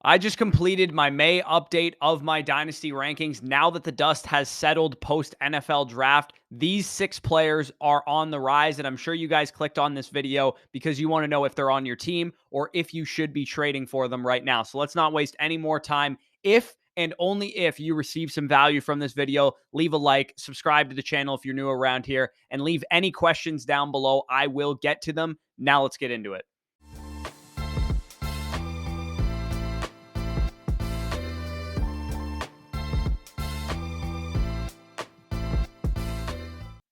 I just completed my May update of my Dynasty rankings. Now that the dust has settled post NFL draft, these 6 players are on the rise. And I'm sure you guys clicked on this video because you want to know if they're on your team or if you should be trading for them right now. So let's not waste any more time. If and only if you receive some value from this video, leave a like, subscribe to the channel if you're new around here, and leave any questions down below. I will get to them. Now let's get into it.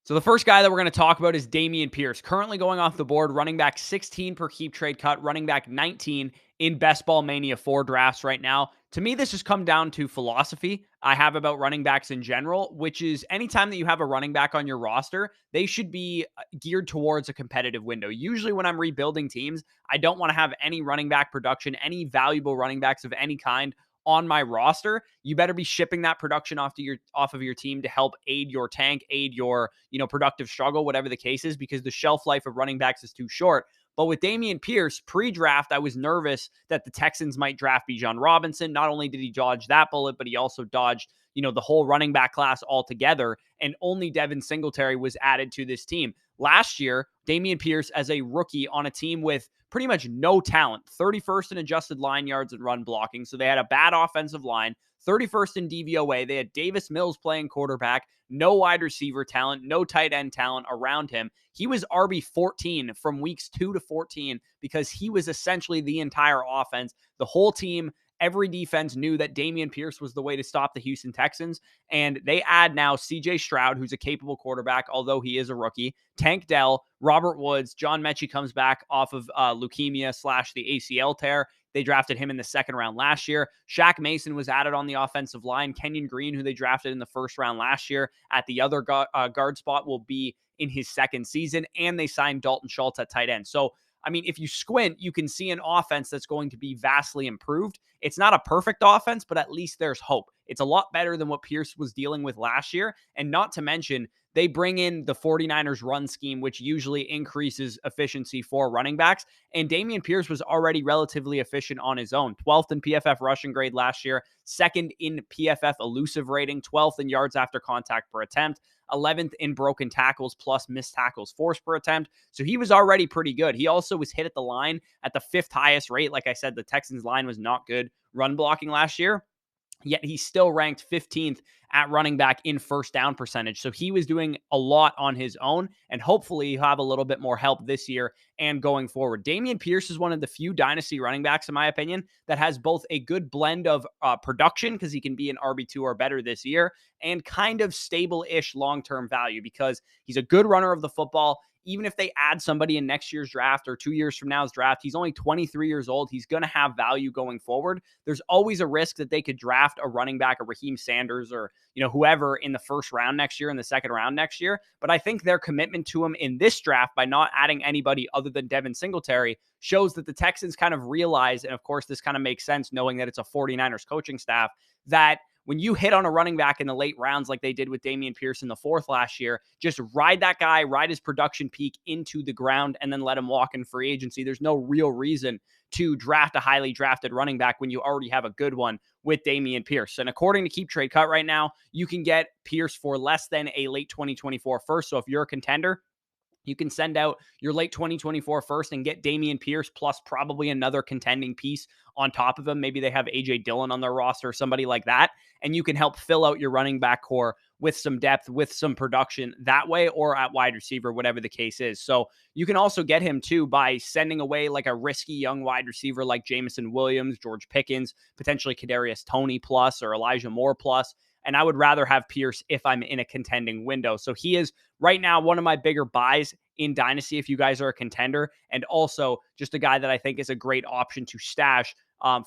So the first guy that we're going to talk about is Dameon Pierce, currently going off the board, running back 16 per keep trade cut, running back 19 in Best Ball Mania 4 drafts right now. To me, this has come down to philosophy I have about running backs in general, which is anytime that you have a running back on your roster, they should be geared towards a competitive window. Usually when I'm rebuilding teams, I don't want to have any running back production, any valuable running backs of any kind on my roster. You better be shipping that production off of your team to help aid your tank, aid your, productive struggle, whatever the case is, because the shelf life of running backs is too short. But with Dameon Pierce, pre-draft, I was nervous that the Texans might draft Bijan Robinson. Not only did he dodge that bullet, but he also dodged, the whole running back class altogether. And only Devin Singletary was added to this team. Last year, Dameon Pierce as a rookie on a team with pretty much no talent, 31st in adjusted line yards and run blocking. So they had a bad offensive line, 31st in DVOA. They had Davis Mills playing quarterback, no wide receiver talent, no tight end talent around him. He was RB 14 from weeks 2 to 14 because he was essentially the entire offense. The whole team, every defense knew that Dameon Pierce was the way to stop the Houston Texans. And they add now CJ Stroud, who's a capable quarterback, although he is a rookie, Tank Dell, Robert Woods, John Mechie comes back off of leukemia / the ACL tear. They drafted him in the second round last year. Shaq Mason was added on the offensive line. Kenyon Green, who they drafted in the first round last year at the other guard spot, will be in his second season. And they signed Dalton Schultz at tight end. So, I mean, if you squint, you can see an offense that's going to be vastly improved. It's not a perfect offense, but at least there's hope. It's a lot better than what Pierce was dealing with last year. And not to mention, they bring in the 49ers run scheme, which usually increases efficiency for running backs. And Dameon Pierce was already relatively efficient on his own. 12th in PFF rushing grade last year, 2nd in PFF elusive rating, 12th in yards after contact per attempt, 11th in broken tackles plus missed tackles forced per attempt. So he was already pretty good. He also was hit at the line at the 5th highest rate. Like I said, the Texans line was not good run blocking last year. Yet he still ranked 15th at running back in first down percentage. So he was doing a lot on his own, and hopefully he'll have a little bit more help this year and going forward. Dameon Pierce is one of the few dynasty running backs, in my opinion, that has both a good blend of production, because he can be an RB2 or better this year, and kind of stable-ish long-term value, because he's a good runner of the football. Even if they add somebody in next year's draft or 2 years from now's draft, he's only 23 years old. He's going to have value going forward. There's always a risk that they could draft a running back, a Raheem Sanders, or whoever in the first round next year, in the second round next year. But I think their commitment to him in this draft by not adding anybody other than Devin Singletary shows that the Texans kind of realize, and of course this kind of makes sense knowing that it's a 49ers coaching staff, that when you hit on a running back in the late rounds like they did with Dameon Pierce in the 4th last year, just ride that guy, ride his production peak into the ground, and then let him walk in free agency. There's no real reason to draft a highly drafted running back when you already have a good one with Dameon Pierce. And according to Keep Trade Cut right now, you can get Pierce for less than a late 2024 first. So if you're a contender, you can send out your late 2024 first and get Dameon Pierce plus probably another contending piece on top of him. Maybe they have A.J. Dillon on their roster or somebody like that. And you can help fill out your running back core with some depth, with some production that way, or at wide receiver, whatever the case is. So you can also get him too by sending away like a risky young wide receiver like Jameson Williams, George Pickens, potentially Kadarius Toney plus or Elijah Moore plus. And I would rather have Pierce if I'm in a contending window. So he is right now one of my bigger buys in Dynasty if you guys are a contender, and also just a guy that I think is a great option to stash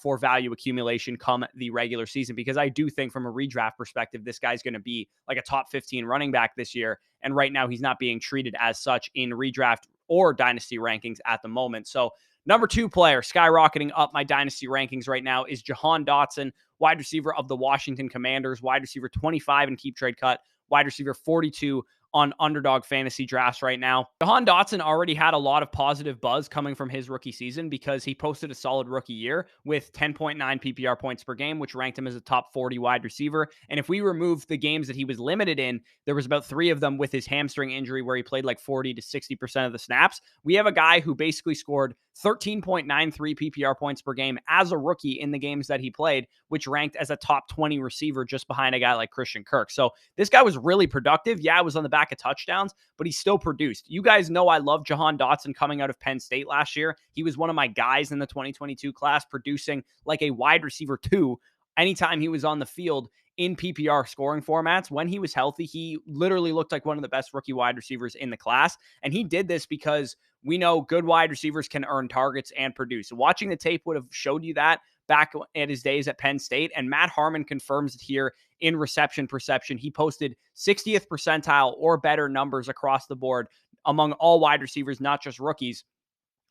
for value accumulation come the regular season, because I do think from a redraft perspective, this guy's going to be like a top 15 running back this year. And right now he's not being treated as such in redraft or Dynasty rankings at the moment. So number 2 player skyrocketing up my Dynasty rankings right now is Jahan Dotson, wide receiver of the Washington Commanders, wide receiver 25 in Keep Trade Cut, wide receiver 42 on underdog fantasy drafts right now. Jahan Dotson already had a lot of positive buzz coming from his rookie season because he posted a solid rookie year with 10.9 PPR points per game, which ranked him as a top 40 wide receiver. And if we remove the games that he was limited in, there was about 3 of them with his hamstring injury where he played like 40 to 60% of the snaps. We have a guy who basically scored 13.93 PPR points per game as a rookie in the games that he played, which ranked as a top 20 receiver just behind a guy like Christian Kirk. So this guy was really productive. Yeah, it was on the back of touchdowns, but he still produced. You guys know I love Jahan Dotson coming out of Penn State last year. He was one of my guys in the 2022 class, producing like a wide receiver 2 anytime he was on the field in PPR scoring formats. When he was healthy, he literally looked like one of the best rookie wide receivers in the class. And he did this because we know good wide receivers can earn targets and produce. Watching the tape would have showed you that back at his days at Penn State. And Matt Harmon confirms it here in reception perception. He posted 60th percentile or better numbers across the board among all wide receivers, not just rookies.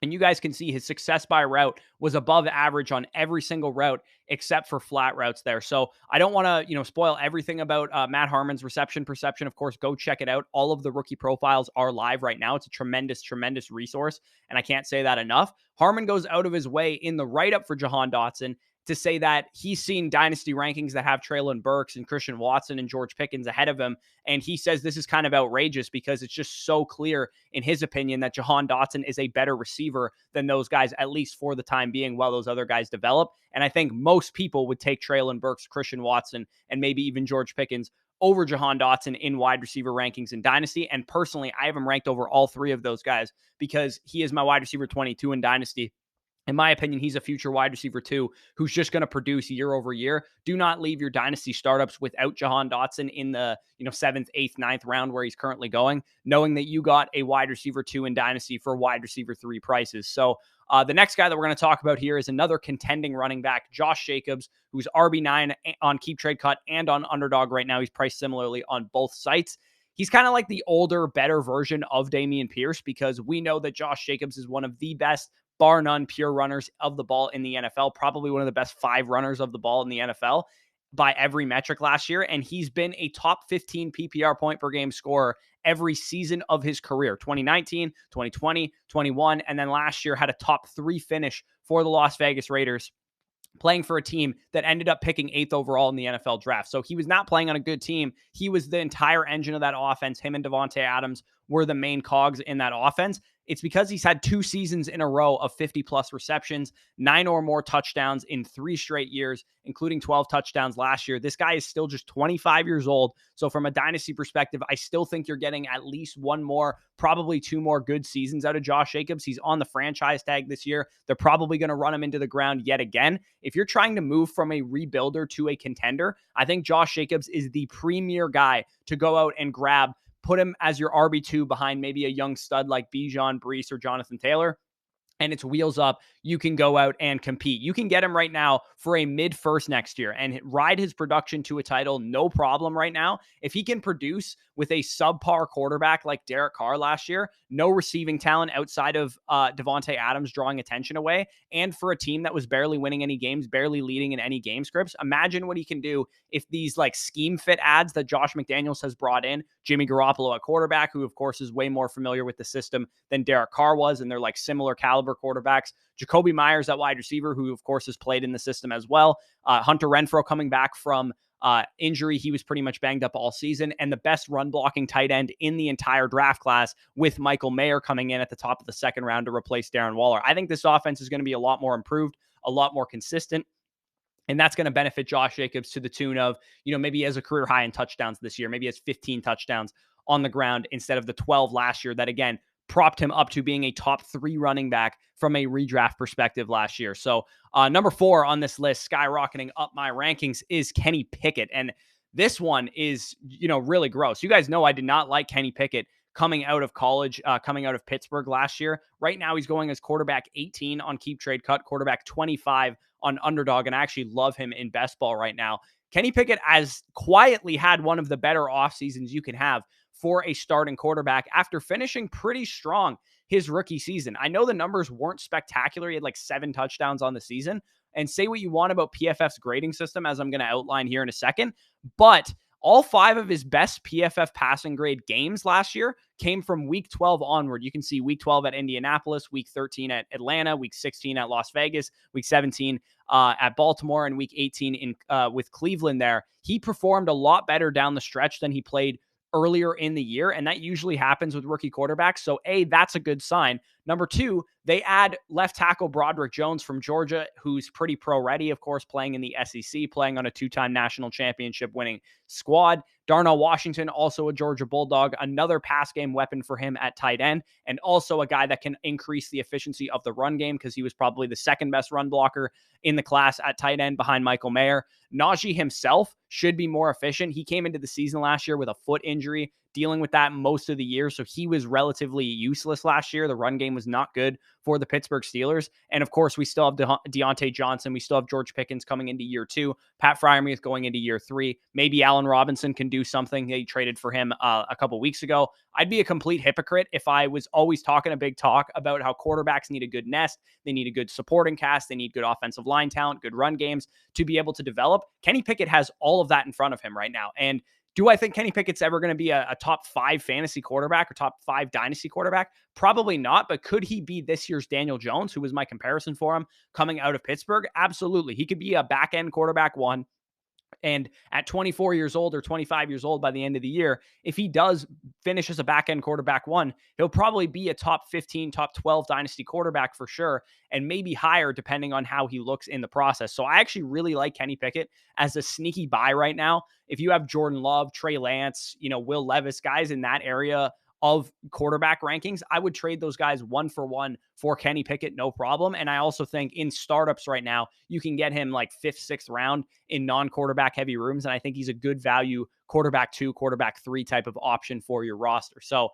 And you guys can see his success by route was above average on every single route except for flat routes there. So I don't want to, spoil everything about Matt Harmon's reception perception. Of course, go check it out. All of the rookie profiles are live right now. It's a tremendous, tremendous resource, and I can't say that enough. Harmon goes out of his way in the write-up for Jahan Dotson to say that he's seen dynasty rankings that have Treylon Burks and Christian Watson and George Pickens ahead of him. And he says this is kind of outrageous because it's just so clear, in his opinion, that Jahan Dotson is a better receiver than those guys, at least for the time being, while those other guys develop. And I think most people would take Treylon Burks, Christian Watson, and maybe even George Pickens over Jahan Dotson in wide receiver rankings in Dynasty. And personally, I have him ranked over all 3 of those guys because he is my wide receiver 22 in Dynasty. In my opinion, he's a future wide receiver 2 who's just going to produce year over year. Do not leave your dynasty startups without Jahan Dotson in the 7th, 8th, 9th round where he's currently going, knowing that you got a wide receiver 2 in dynasty for wide receiver 3 prices. So the next guy that we're going to talk about here is another contending running back, Josh Jacobs, who's RB9 on Keep Trade Cut and on Underdog right now. He's priced similarly on both sites. He's kind of like the older, better version of Dameon Pierce because we know that Josh Jacobs is one of the best, bar none, pure runners of the ball in the NFL, probably one of the best 5 runners of the ball in the NFL by every metric last year. And he's been a top 15 PPR point per game scorer every season of his career, 2019, 2020, 21, and then last year had a top 3 finish for the Las Vegas Raiders, playing for a team that ended up picking 8th overall in the NFL draft. So he was not playing on a good team. He was the entire engine of that offense. Him and Davante Adams were the main cogs in that offense. It's because he's had 2 seasons in a row of 50-plus receptions, 9 or more touchdowns in 3 straight years, including 12 touchdowns last year. This guy is still just 25 years old. So from a dynasty perspective, I still think you're getting at least 1 more, probably 2 more good seasons out of Josh Jacobs. He's on the franchise tag this year. They're probably going to run him into the ground yet again. If you're trying to move from a rebuilder to a contender, I think Josh Jacobs is the premier guy to go out and grab. Put him as your RB2 behind maybe a young stud like Bijan, Breece, or Jonathan Taylor, and it's wheels up. You can go out and compete. You can get him right now for a mid-first next year and ride his production to a title, no problem right now. If he can produce with a subpar quarterback like Derek Carr last year, no receiving talent outside of Davante Adams drawing attention away, and for a team that was barely winning any games, barely leading in any game scripts, imagine what he can do if these like scheme fit ads that Josh McDaniels has brought in, Jimmy Garoppolo at quarterback, who of course is way more familiar with the system than Derek Carr was, and they're like similar caliber quarterbacks. Jacoby Myers at wide receiver, who of course has played in the system as well. Hunter Renfrow coming back from injury. He was pretty much banged up all season, and the best run blocking tight end in the entire draft class with Michael Mayer coming in at the top of the 2nd round to replace Darren Waller. I think this offense is going to be a lot more improved, a lot more consistent. And that's going to benefit Josh Jacobs to the tune of, maybe he has a career high in touchdowns this year. Maybe he has 15 touchdowns on the ground instead of the 12 last year that, again, propped him up to being a top 3 running back from a redraft perspective last year. So number 4 on this list, skyrocketing up my rankings, is Kenny Pickett. And this one is, really gross. You guys know I did not like Kenny Pickett coming out of college, coming out of Pittsburgh last year. Right now, he's going as quarterback 18 on Keep Trade Cut, quarterback 25 on Underdog, and I actually love him in best ball right now. Kenny Pickett has quietly had one of the better off seasons you can have for a starting quarterback after finishing pretty strong his rookie season. I know the numbers weren't spectacular. He had like 7 touchdowns on the season. And say what you want about PFF's grading system, as I'm going to outline here in a second, but All 5 of his best PFF passing grade games last year came from week 12 onward. You can see week 12 at Indianapolis, week 13 at Atlanta, week 16 at Las Vegas, week 17 at Baltimore, and week 18 with Cleveland there. He performed a lot better down the stretch than he played earlier in the year, and that usually happens with rookie quarterbacks. So, A, that's a good sign. Number 2, they add left tackle Broderick Jones from Georgia, who's pretty pro-ready, of course, playing in the SEC, playing on a 2-time national championship winning squad. Darnell Washington, also a Georgia Bulldog, another pass game weapon for him at tight end, and also a guy that can increase the efficiency of the run game because he was probably the second best run blocker in the class at tight end behind Michael Mayer. Najee himself should be more efficient. He came into the season last year with a foot injury, dealing with that most of the year. So he was relatively useless last year. The run game was not good for the Pittsburgh Steelers. And of course, we still have Deontay Johnson. We still have George Pickens coming into year 2. Pat Freiermuth going into year 3. Maybe Allen Robinson can do something. They traded for him a couple weeks ago. I'd be a complete hypocrite if I was always talking a big talk about how quarterbacks need a good nest. They need a good supporting cast. They need good offensive line talent, good run games to be able to develop. Kenny Pickett has all of that in front of him right now. And do I think Kenny Pickett's ever going to be a top 5 fantasy quarterback or top 5 dynasty quarterback? Probably not, but could he be this year's Daniel Jones, who was my comparison for him coming out of Pittsburgh? Absolutely. He could be a back-end quarterback 1. And at 24 years old or 25 years old by the end of the year, if he does finish as a back-end quarterback 1, he'll probably be a top 15, top 12 dynasty quarterback for sure, and maybe higher depending on how he looks in the process. So I actually really like Kenny Pickett as a sneaky buy right now. If you have Jordan Love, Trey Lance, Will Levis, guys in that area of quarterback rankings, I would trade those guys 1-for-1 for Kenny Pickett, no problem. And I also think in startups right now, you can get him like 5th, 6th round in non-quarterback heavy rooms. And I think he's a good value quarterback 2, quarterback 3 type of option for your roster. So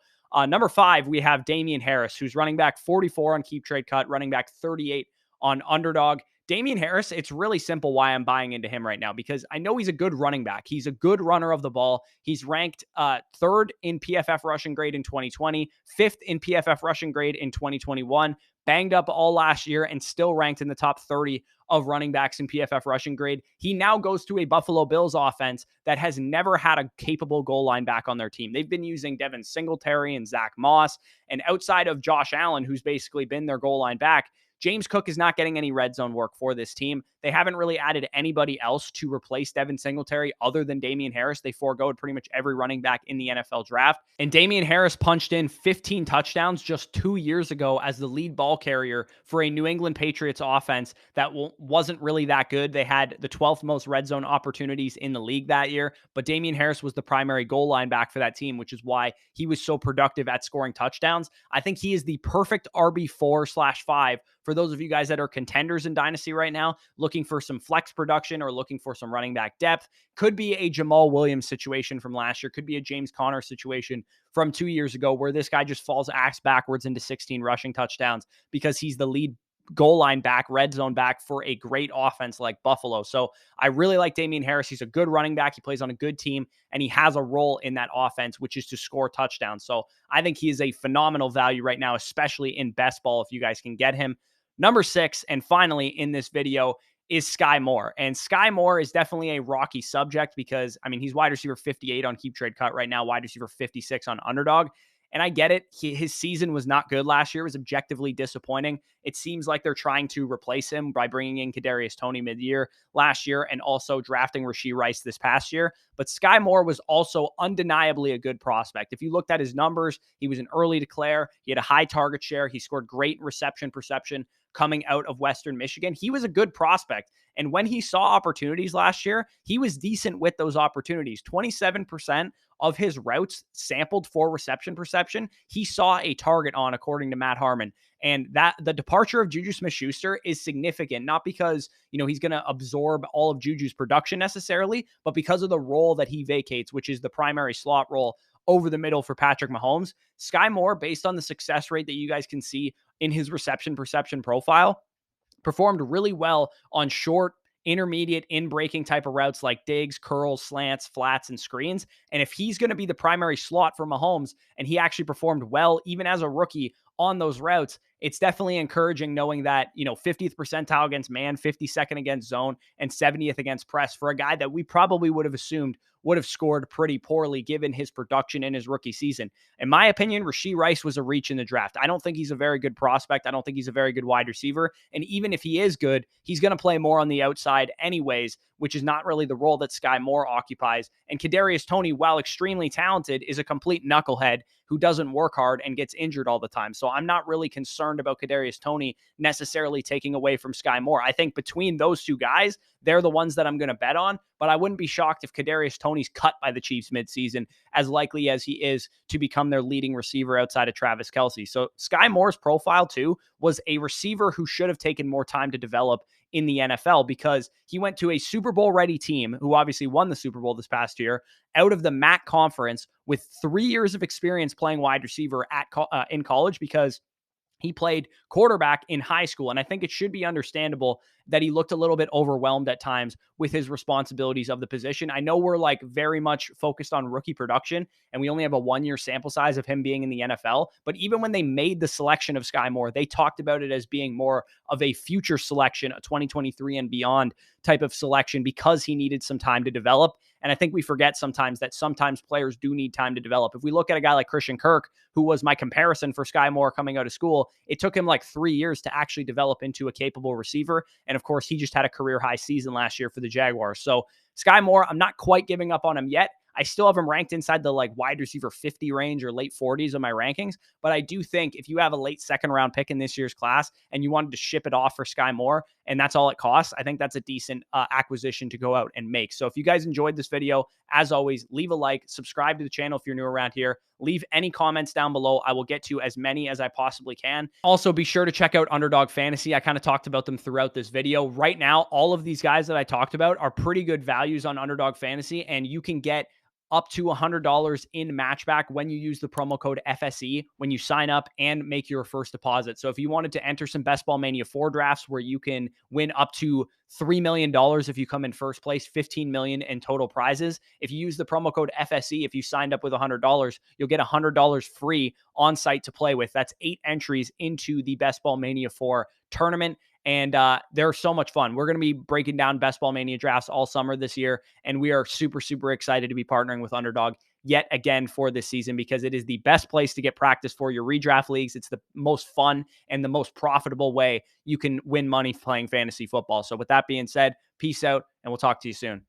number 5, we have Damien Harris, who's running back 44 on Keep Trade Cut, running back 38 on Underdog. Damien Harris, it's really simple why I'm buying into him right now, because I know he's a good running back. He's a good runner of the ball. He's ranked 3rd in PFF rushing grade in 2020, 5th in PFF rushing grade in 2021, banged up all last year and still ranked in the top 30 of running backs in PFF rushing grade. He now goes to a Buffalo Bills offense that has never had a capable goal line back on their team. They've been using Devin Singletary and Zach Moss, and outside of Josh Allen, who's basically been their goal line back, James Cook is not getting any red zone work for this team. They haven't really added anybody else to replace Devin Singletary other than Damien Harris. They foregoed pretty much every running back in the NFL draft. And Damien Harris punched in 15 touchdowns just 2 years ago as the lead ball carrier for a New England Patriots offense that wasn't really that good. They had the 12th most red zone opportunities in the league that year, but Damien Harris was the primary goal line back for that team, which is why he was so productive at scoring touchdowns. I think he is the perfect RB4/5 for those of you guys that are contenders in Dynasty right now, looking for some flex production or looking for some running back depth. Could be a Jamal Williams situation from last year. Could be a James Conner situation from 2 years ago where this guy just falls ass backwards into 16 rushing touchdowns because he's the lead goal line back, red zone back for a great offense like Buffalo. So I really like Damien Harris. He's a good running back. He plays on a good team, and he has a role in that offense, which is to score touchdowns. So I think he is a phenomenal value right now, especially in best ball if you guys can get him. Number 6, and finally in this video, is Skyy Moore. And Skyy Moore is definitely a rocky subject because, he's wide receiver 58 on Keep Trade Cut right now, wide receiver 56 on Underdog. And I get it. His season was not good last year. It was objectively disappointing. It seems like they're trying to replace him by bringing in Kadarius Toney mid-year last year and also drafting Rashee Rice this past year. But Skyy Moore was also undeniably a good prospect. If you looked at his numbers, he was an early declare. He had a high target share. He scored great reception perception coming out of Western Michigan. He was a good prospect. And when he saw opportunities last year, he was decent with those opportunities. 27% of his routes sampled for reception perception, he saw a target on, according to Matt Harmon. And that the departure of Juju Smith-Schuster is significant, not because, he's going to absorb all of Juju's production necessarily, but because of the role that he vacates, which is the primary slot role over the middle for Patrick Mahomes. Skyy Moore, based on the success rate that you guys can see in his reception perception profile, performed really well on short, intermediate, in-breaking type of routes like digs, curls, slants, flats, and screens. And if he's going to be the primary slot for Mahomes, and he actually performed well even as a rookie on those routes, it's definitely encouraging knowing that, 50th percentile against man, 52nd against zone, and 70th against press for a guy that we probably would have assumed would have scored pretty poorly given his production in his rookie season. In my opinion, Rashee Rice was a reach in the draft. I don't think he's a very good prospect. I don't think he's a very good wide receiver. And even if he is good, he's going to play more on the outside anyways, which is not really the role that Skyy Moore occupies. And Kadarius Toney, while extremely talented, is a complete knucklehead who doesn't work hard and gets injured all the time. So I'm not really concerned about Kadarius Toney necessarily taking away from Skyy Moore. I think between those two guys, they're the ones that I'm going to bet on, but I wouldn't be shocked if Kadarius Toney's cut by the Chiefs midseason, as likely as he is to become their leading receiver outside of Travis Kelce. So Skyy Moore's profile too was a receiver who should have taken more time to develop in the NFL, because he went to a Super Bowl ready team who obviously won the Super Bowl this past year out of the MAC conference with 3 years of experience playing wide receiver in college, because he played quarterback in high school. And I think it should be understandable that he looked a little bit overwhelmed at times with his responsibilities of the position. I know we're like very much focused on rookie production, and we only have a 1-year sample size of him being in the NFL. But even when they made the selection of Skyy Moore, they talked about it as being more of a future selection, a 2023 and beyond type of selection, because he needed some time to develop. And I think we forget sometimes that sometimes players do need time to develop. If we look at a guy like Christian Kirk, who was my comparison for Skyy Moore coming out of school, it took him like 3 years to actually develop into a capable receiver. And of course, he just had a career high season last year for the Jaguars. So Skyy Moore, I'm not quite giving up on him yet. I still have him ranked inside the like wide receiver 50 range or late 40s of my rankings. But I do think if you have a late second round pick in this year's class and you wanted to ship it off for Skyy Moore and that's all it costs, I think that's a decent acquisition to go out and make. So if you guys enjoyed this video, as always, leave a like, subscribe to the channel if you're new around here. Leave any comments down below. I will get to as many as I possibly can. Also, be sure to check out Underdog Fantasy. I kind of talked about them throughout this video. Right now, all of these guys that I talked about are pretty good values on Underdog Fantasy, and you can get up to $100 in matchback when you use the promo code FSE when you sign up and make your first deposit. So if you wanted to enter some Best Ball Mania 4 drafts where you can win up to $3 million if you come in first place, $15 million in total prizes. If you use the promo code FSE, if you signed up with $100, you'll get $100 free on site to play with. That's 8 entries into the Best Ball Mania 4 tournament. And they're so much fun. We're going to be breaking down Best Ball Mania drafts all summer this year. And we are super, super excited to be partnering with Underdog yet again for this season, because it is the best place to get practice for your redraft leagues. It's the most fun and the most profitable way you can win money playing fantasy football. So with that being said, peace out, and we'll talk to you soon.